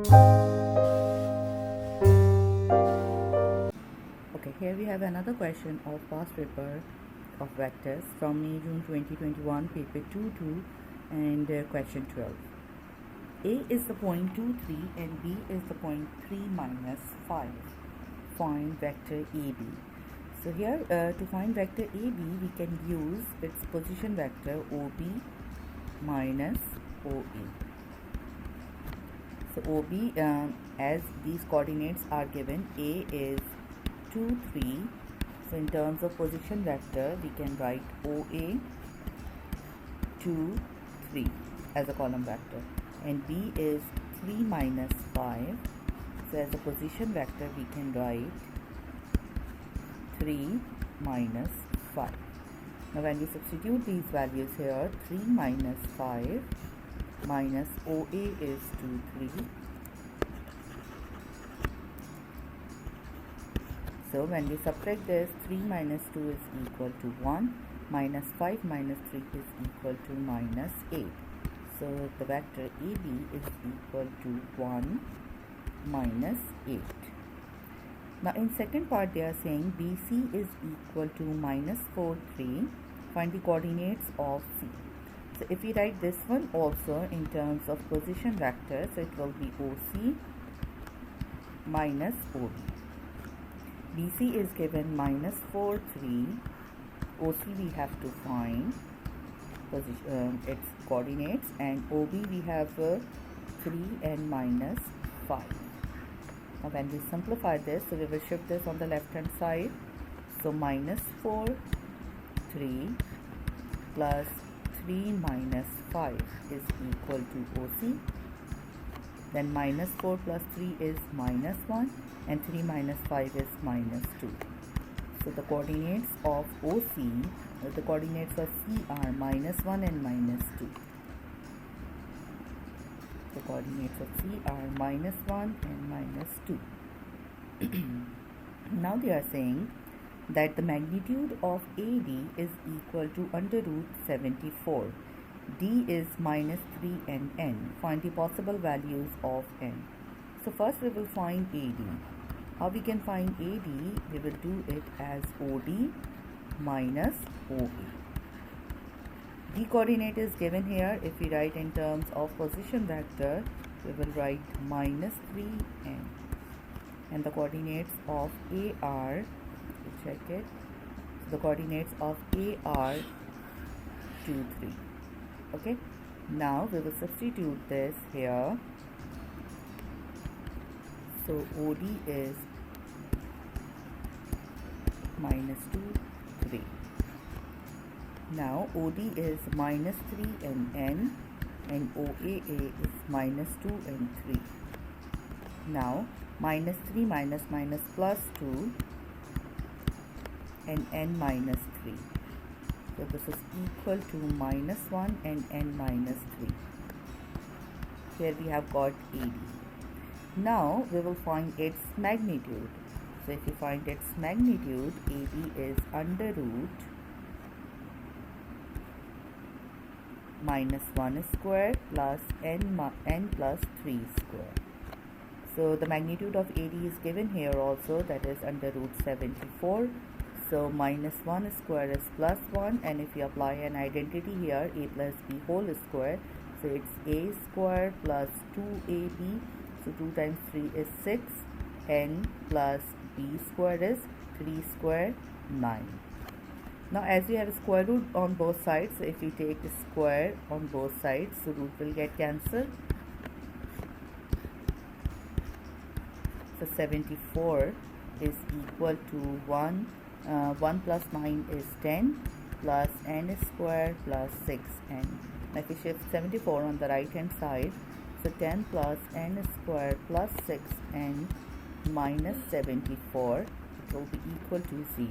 Okay, here we have another question of past paper of vectors from May June 2021, paper 2 and question 12. A is the point 2 3 and B is the point 3 minus 5. Find vector AB. So here to find vector AB we can use its position vector OB minus OA. So OB, as these coordinates are given, A is 2 3, so in terms of position vector we can write OA 2 3 as a column vector, and B is 3 minus 5, so as a position vector we can write 3 minus 5. Now when we substitute these values here, 3 minus 5 minus OA is 2 3. So when we subtract this, 3 minus 2 is equal to 1, minus 5 minus 3 is equal to minus 8. So the vector AB is equal to 1 minus 8. Now in second part they are saying BC is equal to minus 4 3. Find the coordinates of C. So if we write this one also in terms of position vector, so it will be OC minus OB. BC is given minus 4 3. OC we have to find its coordinates, and OB we have 3 and minus 5. Now when we simplify this, so we will shift this on the left hand side. So minus 4 3 plus 3 minus 5 is equal to OC. Then minus 4 plus 3 is minus 1, and 3 minus 5 is minus 2. So the coordinates of OC, the coordinates of C are minus 1 and minus 2. The coordinates of C are minus 1 and minus 2. Now they are saying that the magnitude of AD is equal to under root 74. D is minus 3 and n. Find the possible values of n. So first we will find AD. How we can find AD? We will do it as OD minus OA. D coordinate is given here. If we write in terms of position vector, we will write minus 3n. And the coordinates of A are, check it, so the coordinates of A are 2 3. Okay, now we will substitute this here. So OD is minus 2 3. Now OD is minus 3 and n, and OAA is minus 2 and 3. Now minus 3 minus minus plus 2 and n minus 3. So this is equal to minus 1 and n minus 3. Here we have got AD. Now we will find its magnitude. So if you find its magnitude, AD is under root minus 1 square plus n plus 3 square. So the magnitude of AD is given here also, that is under root 74. So minus 1 square is plus 1, and if you apply an identity here, a plus b whole square, so it's a square plus 2ab, so 2 times 3 is 6, n plus b square is 3 square 9. Now as we have a square root on both sides, so if we take the square on both sides, so root will get cancelled. So 74 is equal to 1 plus 9 is 10 plus n square plus 6n. Now if we shift 74 on the right hand side, so 10 plus n square plus 6n minus 74, it will be equal to 0.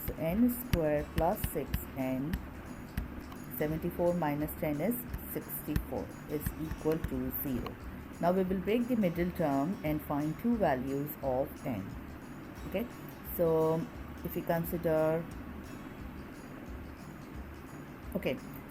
So n square plus 6n, 74 minus 10 is 64, is equal to 0. Now we will break the middle term and find two values of n. Okay, so if we consider, okay,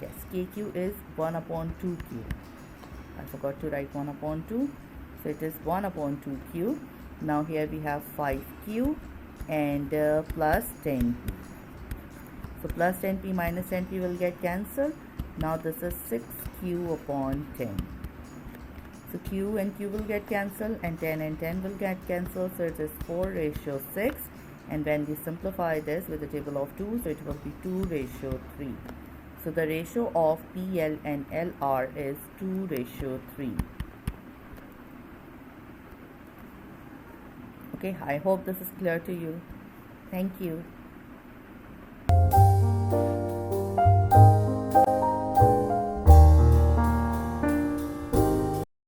Yes, kq is 1 upon 2q. I forgot to write 1 upon 2. So it is 1 upon 2q. Now here we have 5q and plus 10p. So plus 10p minus 10p will get cancelled. Now this is 6q upon 10. So q and q will get cancelled and 10 will get cancelled. So it is 4:6. And when we simplify this with the table of 2, so it will be 2:3. So the ratio of PL and LR is 2:3. Okay, I hope this is clear to you. Thank you.